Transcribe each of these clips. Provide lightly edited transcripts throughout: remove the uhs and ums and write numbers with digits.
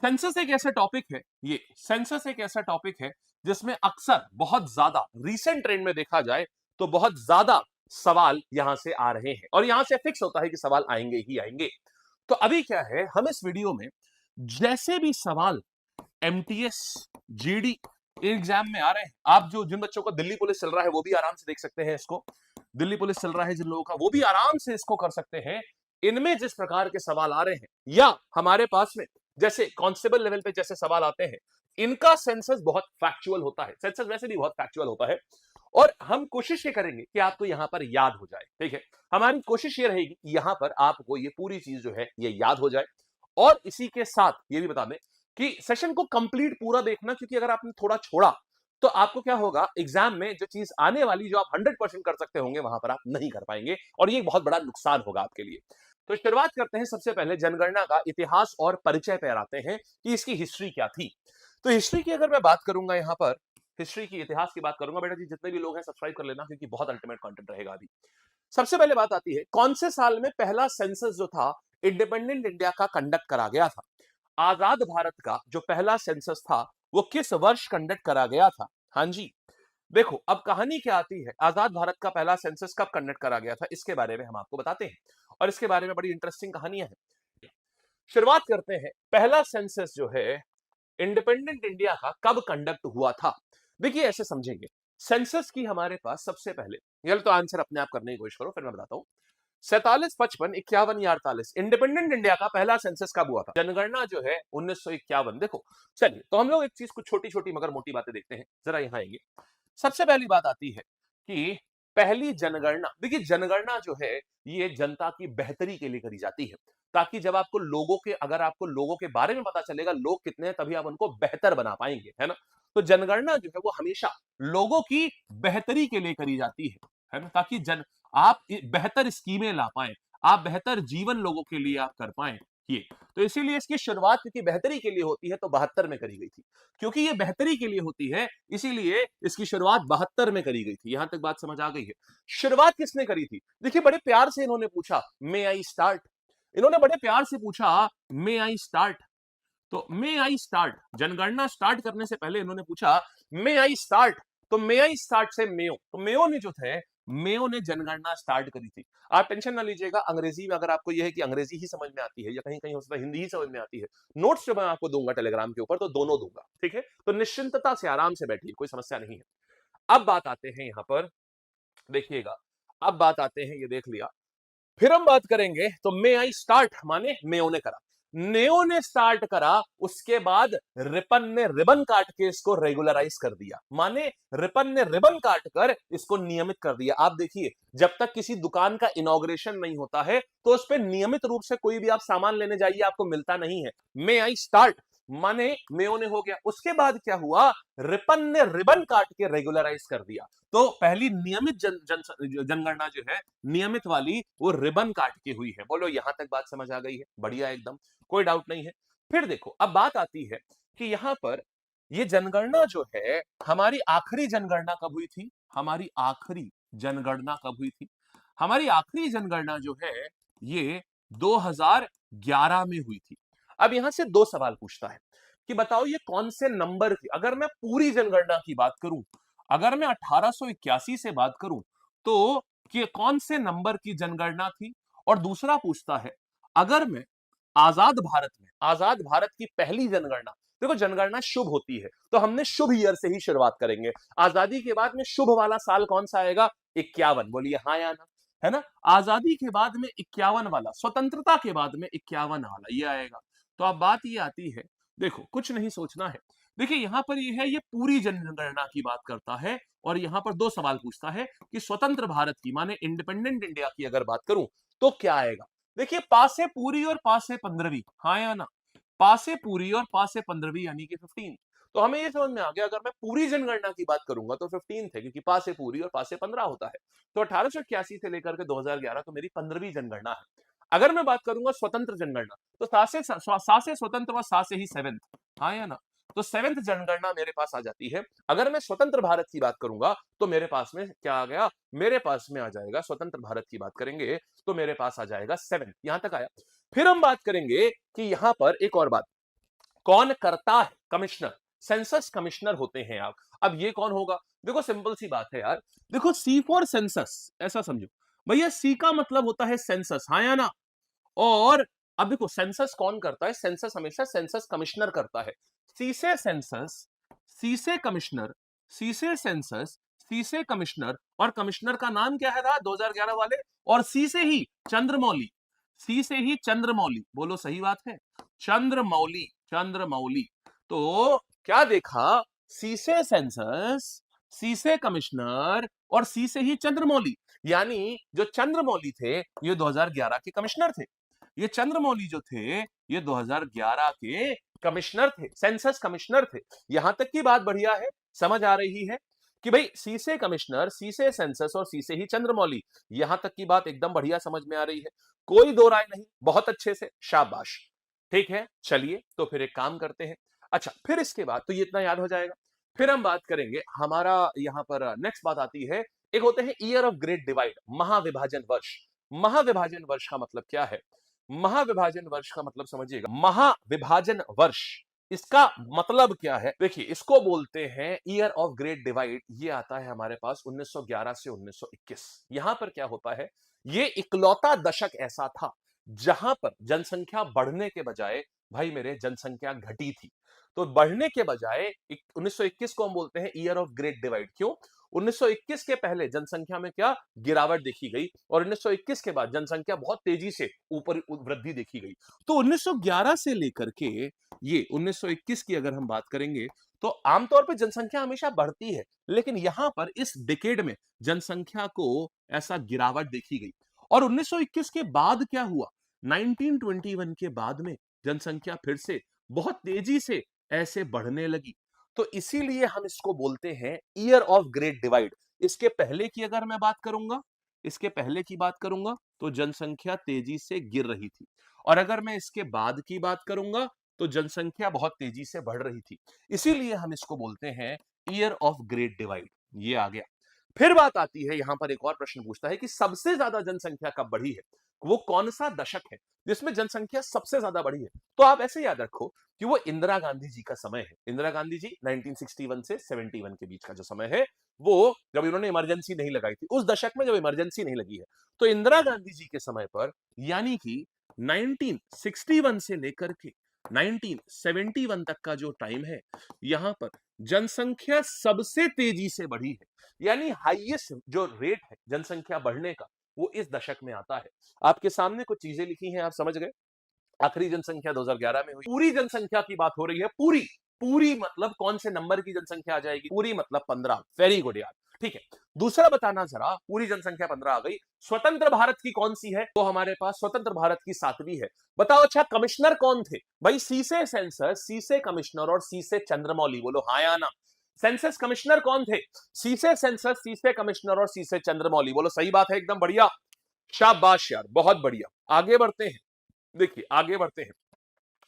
Census एक ऐसा topic है, ये सेंसस एक ऐसा टॉपिक है जिसमें अक्सर बहुत ज्यादा रीसेंट ट्रेंड में देखा जाए तो बहुत ज्यादा सवाल यहां से आ रहे हैं और यहां से फिक्स होता है कि सवाल आएंगे ही आएंगे। तो अभी क्या है, हम इस वीडियो में जैसे भी सवाल एमटीएस जीडी एग्जाम में आ रहे हैं, आप जो जिन बच्चों को दिल्ली पुलिस चल रहा है वो भी आराम से देख सकते हैं इसको, दिल्ली पुलिस चल रहा है जिन लोगों का वो भी आराम से इसको कर सकते हैं। इनमें जिस प्रकार के सवाल आ रहे हैं या हमारे पास में जैसे कांस्टेबल लेवल पे जैसे सवाल आते हैं, इनका सेंसस बहुत फैक्चुअल होता है, सेंसस वैसे भी बहुत फैक्चुअल होता है और हम कोशिश ये करेंगे कि आपको यहां पर याद हो जाए। ठीक है, हमारी कोशिश ये रहेगी कि यहां पर आपको ये पूरी चीज जो है ये याद हो जाए। और इसी के साथ ये भी बता दें कि सेशन को कंप्लीट पूरा देखना, क्योंकि अगर आपने थोड़ा छोड़ा तो आपको क्या होगा, एग्जाम में जो चीज आने वाली जो आप 100% कर सकते होंगे वहां पर आप नहीं कर पाएंगे और ये बहुत बड़ा नुकसान होगा आपके लिए। तो शुरुआत करते हैं सबसे पहले जनगणना का इतिहास और परिचय पर आते हैं कि इसकी हिस्ट्री क्या थी। तो हिस्ट्री की अगर मैं बात करूंगा, यहां पर हिस्ट्री की इतिहास की बात करूंगा, बेटा जी जितने भी लोग हैं सब्सक्राइब कर लेना क्योंकि बहुत अल्टीमेट कंटेंट रहेगा अभी। सबसे पहले बात आती है कौन से साल में पहला सेंसस जो था इंडिपेंडेंट इंडिया का कंडक्ट करा गया था। आजाद भारत का जो पहला सेंसस था वो किस वर्ष कंडक्ट करा गया था। हाँ जी, देखो अब कहानी क्या आती है, आजाद भारत का पहला सेंसस कब कंडक्ट करा गया था इसके बारे में हम आपको बताते हैं और इसके बारे में बड़ी इंटरेस्टिंग कहानियां हैं। शुरुआत करते हैं, पहला सेंसस जो है इंडिपेंडेंट इंडिया का कब कंडक्ट हुआ था। देखिए ऐसे समझेंगे, सेंसस की हमारे पास सबसे पहले, ये तो आंसर अपने आप करने की कोशिश करो फिर मैं बताता हूं। 47, 55, 51 या 48 इंडिपेंडेंट इंडिया का पहला सेंसस कब हुआ था। जनगणना जो है 1951। देखो चलिए, तो हम लोग एक चीज कुछ छोटी छोटी मगर मोटी बातें देखते हैं, जरा यहां आएंगे। सबसे पहली बात आती है कि पहली जनगणना, देखिए जनगणना जो है ये जनता की बेहतरी के लिए करी जाती है, ताकि जब आपको लोगों के, अगर आपको लोगों के बारे में पता चलेगा लोग कितने हैं तभी आप उनको बेहतर बना पाएंगे, है ना। तो जनगणना जो है वो हमेशा लोगों की बेहतरी के लिए करी जाती है ना, ताकि आप बेहतर स्कीमें ला पाए, आप बेहतर जीवन लोगों के लिए आप कर पाए ये। तो इसीलिए इसकी शुरुआत क्योंकि बेहतरी के लिए होती है तो 72 में करी गई थी, क्योंकि ये बेहतरी के लिए होती है इसीलिए इसकी शुरुआत 72 में करी गई थी। यहां तक बात समझ आ गई है। शुरुआत किसने करी थी, देखिए बड़े प्यार से इन्होंने पूछा मे आई स्टार्ट, इन्होंने बड़े प्यार से पूछा मे आई स्टार्ट। तो मे आई स्टार्ट, जनगणना स्टार्ट करने से पहले इन्होंने पूछा मे आई स्टार्ट। तो मे आई स्टार्ट से मेयो, तो मेयो ने जो थे, मेयो ने जनगणना स्टार्ट करी थी। आप टेंशन ना लीजिएगा, अंग्रेजी में अगर आपको यह है कि अंग्रेजी ही समझ में आती है या कहीं कहीं हो सकता है हिंदी ही समझ में आती है, नोट्स जो मैं आपको दूंगा टेलीग्राम के ऊपर तो दोनों दूंगा, ठीक है। तो निश्चिंतता से आराम से बैठिए, कोई समस्या नहीं है। अब बात आते हैं यहां पर, देखिएगा अब बात आते हैं, ये देख लिया। फिर हम बात करेंगे तो मे आई स्टार्ट माने मेयो ने करा, नेओ ने स्टार्ट करा, उसके बाद रिपन ने रिबन काट के इसको रेगुलराइज कर दिया, माने रिपन ने रिबन काट कर इसको नियमित कर दिया। आप देखिए जब तक किसी दुकान का इनॉग्रेशन नहीं होता है तो उस पर नियमित रूप से कोई भी आप सामान लेने जाइए आपको मिलता नहीं है। मे आई स्टार्ट माने मेयो ने हो गया, उसके बाद क्या हुआ, रिपन ने रिबन काट के रेगुलराइज कर दिया। तो पहली नियमित जनगणना जो है नियमित वाली वो रिबन काट के हुई है। बोलो यहां तक बात समझ आ गई है, बढ़िया एकदम, कोई डाउट नहीं है। फिर देखो अब बात आती है कि यहां पर ये जनगणना जो है, हमारी आखिरी जनगणना कब हुई थी, हमारी आखिरी जनगणना कब हुई थी, हमारी आखिरी जनगणना जो है ये 2011 में हुई थी। अब यहां से दो सवाल पूछता है कि बताओ ये कौन से नंबर की, अगर मैं पूरी जनगणना की बात करूं, अगर मैं 1881 से बात करूं तो कि कौन से नंबर की जनगणना थी। और दूसरा पूछता है अगर मैं आजाद भारत में, आजाद भारत की पहली जनगणना, देखो जनगणना शुभ होती है तो हमने शुभ ईयर से ही शुरुआत करेंगे। आजादी के बाद में शुभ वाला साल कौन सा आएगा, 51, बोलिए हाँ या ना, है ना। आजादी के बाद में 51 वाला, स्वतंत्रता के बाद में 51 वाला ये आएगा। तो अब बात ये आती है, देखो कुछ नहीं सोचना है, देखिए यहां पर ये है, ये पूरी जनगणना की बात करता है और यहां पर दो सवाल पूछता है कि स्वतंत्र भारत की माने इंडिपेंडेंट इंडिया की अगर बात करूं तो क्या आएगा। देखिए पासे पूरी और पासे 15वीं, हाँ या ना, पासे पूरी और पासे 15वीं यानी कि 15। तो हमें ये समझ में आ गया अगर मैं पूरी जनगणना की बात करूंगा तो 15 है, क्योंकि पासे पूरी और पासे 15 होता है। तो 1881 से लेकर के 2011 तो मेरी 15वीं जनगणना है। अगर मैं बात करूंगा स्वतंत्र जनगणना तो सा से स्वतंत्र व सा से ही सेवेंथ, हाँ या ना, तो सेवेंथ जनगणना मेरे पास आ जाती है। अगर मैं स्वतंत्र भारत की बात करूंगा तो मेरे पास में क्या आ गया, मेरे पास में आ जाएगा, स्वतंत्र भारत की बात करेंगे तो मेरे पास आ जाएगा 7, यहां तक आया। फिर हम बात करेंगे कि यहां पर एक और बात, कौन करता है? कमिश्नर, सेंसस कमिश्नर होते हैं आप। अब ये कौन होगा? देखो सिंपल सी बात है यार, देखो सी फॉर सेंसस, ऐसा समझो भैया, सी का मतलब होता है सेंसस, हाँ या ना? और अब देखो सेंसस कौन करता है? सेंसस हमेशा सेंसस कमिश्नर करता है। सी से सेंसस, सी से कमिश्नर, सी से सेंसस, सी से कमिश्नर, और कमिश्नर का नाम क्या है था 2011 वाले? और सी से ही चंद्रमौली, सी से ही चंद्रमौली, बोलो सही बात है, चंद्रमौली, चंद्रमौली। तो क्या देखा? सी से सेंसस, सी से कमिश्नर, और सी से ही चंद्रमौली, यानी जो चंद्रमौली थे ये 2011 के कमिश्नर थे। ये चंद्रमौली जो थे ये 2011 के कमिश्नर थे, सेंसस कमिश्नर थे। यहां तक की बात बढ़िया है, समझ आ रही है कि भाई सी से कमिश्नर, सी से सेंसस और सी से ही चंद्रमौली, यहां तक की बात एकदम बढ़िया समझ में आ रही है, कोई दो राय नहीं, बहुत अच्छे से, शाबाश। ठीक है, चलिए तो फिर एक काम करते हैं। अच्छा, फिर इसके बाद तो ये इतना याद हो जाएगा। फिर हम बात करेंगे, हमारा यहां पर नेक्स्ट बात आती है, एक होते हैं ईयर ऑफ ग्रेट डिवाइड, महाविभाजन वर्ष। महाविभाजन वर्ष का मतलब क्या है? महाविभाजन वर्ष का मतलब समझिएगा, महाविभाजन वर्ष, इसका मतलब क्या है? देखिए, इसको बोलते हैं ईयर ऑफ ग्रेट डिवाइड। ये आता है हमारे पास 1911 से 1921। यहां पर क्या होता है, ये इकलौता दशक ऐसा था जहां पर जनसंख्या बढ़ने के बजाय, भाई मेरे, जनसंख्या घटी थी। तो बढ़ने के बजाय 1921 को हम बोलते हैं ईयर ऑफ ग्रेट डिवाइड। क्यों? 1921 के पहले जनसंख्या में क्या गिरावट देखी गई, और 1921 के बाद जनसंख्या बहुत तेजी से ऊपर वृद्धि देखी गई। तो 1911 से लेकर के ये 1921 की अगर हम बात करेंगे तो आमतौर पर जनसंख्या हमेशा बढ़ती है, लेकिन यहां पर इस डिकेड में जनसंख्या को ऐसा गिरावट देखी गई। और 1921 के बाद क्या हुआ? 1921 के बाद में जनसंख्या फिर से बहुत तेजी से ऐसे बढ़ने लगी। तो इसीलिए हम इसको बोलते हैं ईयर ऑफ ग्रेट डिवाइड। इसके पहले की अगर मैं बात करूंगा, इसके पहले की बात करूंगा तो जनसंख्या तेजी से गिर रही थी, और अगर मैं इसके बाद की बात करूंगा तो जनसंख्या बहुत तेजी से बढ़ रही थी। इसीलिए हम इसको बोलते हैं ईयर ऑफ ग्रेट डिवाइड। ये आ गया। फिर बात आती है, यहां पर एक और प्रश्न पूछता है कि सबसे ज्यादा जनसंख्या कब बढ़ी है? वो कौन सा दशक है जिसमें जनसंख्या सबसे ज्यादा बढ़ी है? तो आप ऐसे याद रखो कि वो इंदिरा गांधी जी का समय है। इंदिरा गांधी जी 1961 से 71 के बीच का जो समय है, वो जब इन्होंने इमरजेंसी नहीं लगाई थी, उस दशक में जब इमरजेंसी नहीं लगी है, तो इंदिरा गांधी जी के समय पर, यानी कि 1961 से लेकर के 1971 तक का जो टाइम है, यहां पर जनसंख्या सबसे तेजी से बढ़ी है। यानी हाईएस्ट जो रेट है जनसंख्या बढ़ने का, वो इस दशक में आता है। आपके सामने कुछ चीजें लिखी हैं, आप समझ गए। आखिरी जनसंख्या 2011 में हुई। पूरी जनसंख्या की बात हो रही है, पूरी पूरी मतलब कौन से नंबर की जनसंख्या आ जाएगी? पूरी मतलब 15। वेरी गुड यार, ठीक है। दूसरा बताना जरा, पूरी जनसंख्या 15 आ गई। स्वतंत्र भारत की कौन सी है? तो हमारे पास स्वतंत्र भारत की 7वीं है। बताओ अच्छा, कमिश्नर कौन थे? भाई सी से सेंसस, सी से कमिश्नर और सी से चंद्रमौली, बोलो हाँ या ना? सेंसस कमिश्नर कौन थे? सी से सेंसस, सी से कमिश्नर और सी से चंद्रमौली, बोलो सही बात है, एकदम बढ़िया, शाबाश यार, बहुत बढ़िया। आगे बढ़ते हैं, देखिए आगे बढ़ते हैं,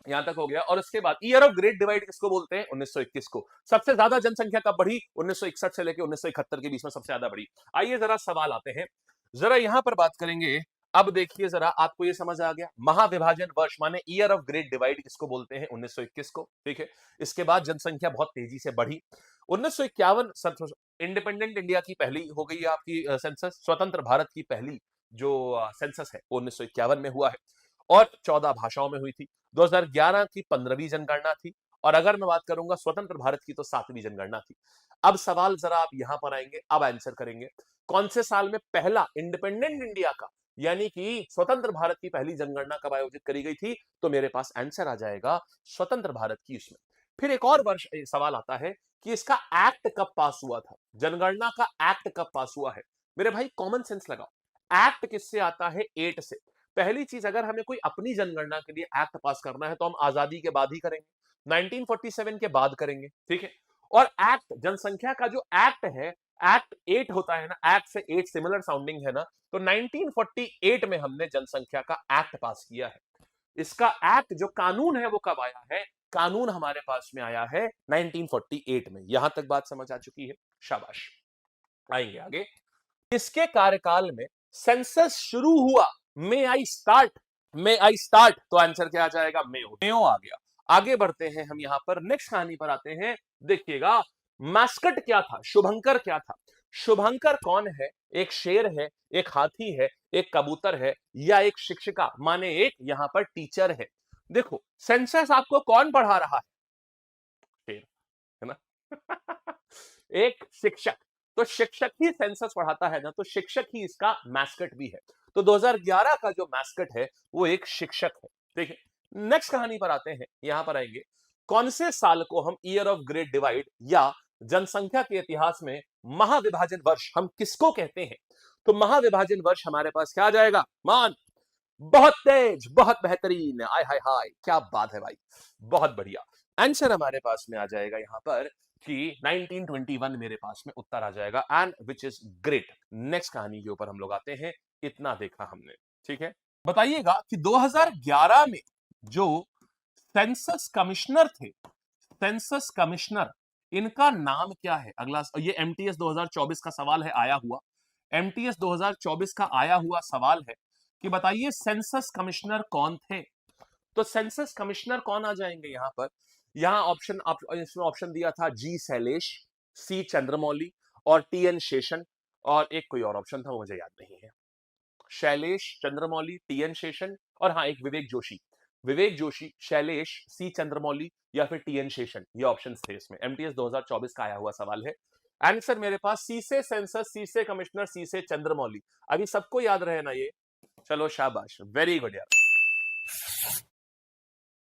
यहां तक हो गया। और उसके बाद ईयर ऑफ ग्रेट डिवाइड किसको बोलते हैं? 1921 को। सबसे ज्यादा जनसंख्या कब बढ़ी? 1961 से लेकर 1971 के बीच में सबसे ज्यादा बढ़ी। आइए जरा सवाल आते हैं, जरा यहां पर बात करेंगे। अब देखिए जरा, आपको ये समझ आ गया, महाविभाजन वर्ष माने ईयर ऑफ ग्रेट डिवाइड किसको बोलते हैं? 1921 को, ठीक है। इसके बाद जनसंख्या बहुत तेजी से बढ़ी। 1951 इंडिपेंडेंट इंडिया की पहली हो गई आपकी सेंसस, स्वतंत्र भारत की पहली जो सेंसस है वो 1951 में हुआ है, और 14 भाषाओं में हुई थी। 2011 की 15वीं जनगणना थी, और अगर मैं बात करूंगा स्वतंत्र भारत की तो 7वीं जनगणना थी। अब सवाल जरा आप यहां पर आएंगे, अब आंसर करेंगे, कौन से साल में पहला इंडिपेंडेंट इंडिया का, यानी कि स्वतंत्र भारत की पहली जनगणना कब आयोजित करी गई थी? तो मेरे पास आंसर आ जाएगा स्वतंत्र भारत की उसमें। फिर एक और वर्ष सवाल आता है कि इसका एक्ट कब पास हुआ था? जनगणना का एक्ट कब पास हुआ है? मेरे भाई कॉमन सेंस लगाओ, एक्ट किससे आता है? 8 से। पहली चीज, अगर हमें कोई अपनी जनगणना के लिए एक्ट पास करना है तो हम आजादी के बाद ही करेंगे, 1947 के बाद करेंगे, ठीक है। और एक्ट, जनसंख्या का जो एक्ट है, एक्ट 8 होता है ना, एक्ट से 8 सिमिलर साउंडिंग है ना, तो 1948 में हमने जनसंख्या का एक्ट पास किया है। इसका एक्ट जो कानून है वो कब आया है? कानून हमारे पास में आया है 1948 में। यहां तक बात समझ आ चुकी है, शाबाश। आएंगे आगे, इसके कार्यकाल में सेंसस शुरू हुआ, may I start, may I start, तो आंसर क्या आ जाएगा? मेयो, मेयो आ गया। आगे बढ़ते हैं हम यहां पर नेक्स्ट कहानी पर आते हैं। देखिएगा मैस्कट क्या था, शुभंकर क्या था। शुभंकर कौन है? एक शेर है, एक हाथी है, एक कबूतर है, या एक शिक्षिका माने एक यहां पर टीचर है। देखो सेंसस आपको कौन पढ़ा रहा है? शेर, है ना? एक शिक्षक। तो शिक्षक ही सेंसस पढ़ाता है ना, तो शिक्षक ही इसका मैस्कट भी है। तो 2011 का जो मैस्कट है वो एक शिक्षक है। देखिए नेक्स्ट कहानी पर आते हैं, यहां पर आएंगे। कौन से साल को हम ईयर ऑफ ग्रेट डिवाइड या जनसंख्या के इतिहास में महाविभाजन वर्ष हम किसको कहते हैं? तो महाविभाजन वर्ष हमारे पास क्या आ जाएगा? मान बहुत तेज, बहुत बेहतरीन, आय हाय हाय, क्या बात है भाई, बहुत बढ़िया। आंसर हमारे पास में आ जाएगा यहां पर कि 1921 मेरे पास में उत्तर आ जाएगा, and which is great. Next कहानी के ऊपर हम लोग आते हैं। इतना देखा हमने, ठीक है। बताइएगा कि 2011 में जो सेंसस कमिश्नर थे, सेंसस कमिश्नर, इनका नाम क्या है? अगला ये एमटीएस 2024 का सवाल है, आया हुआ एमटीएस 2024 का आया हुआ सवाल है कि बताइए सेंसस कमिश्नर कौन थे। तो सेंसस कमिश्नर कौन आ जाएंगे यहां पर? यहां ऑप्शन इसमें ऑप्शन दिया था जी शैलेश, सी चंद्रमौली और टी एन शेषन, और एक कोई और ऑप्शन था वो मुझे याद नहीं है। शैलेश, चंद्रमौली, टी एन शेषन और हाँ एक विवेक जोशी। विवेक जोशी, शैलेश, सी चंद्रमौली या फिर टी एन शेषन, ये ऑप्शंस थे इसमें। एमटीएस 2024 का आया हुआ सवाल है। आंसर मेरे पास सी से सेंसस, सी से कमिश्नर, सी से चंद्रमौली। अभी सबको याद रहे ना ये? चलो शाबाश, वेरी गुड यार।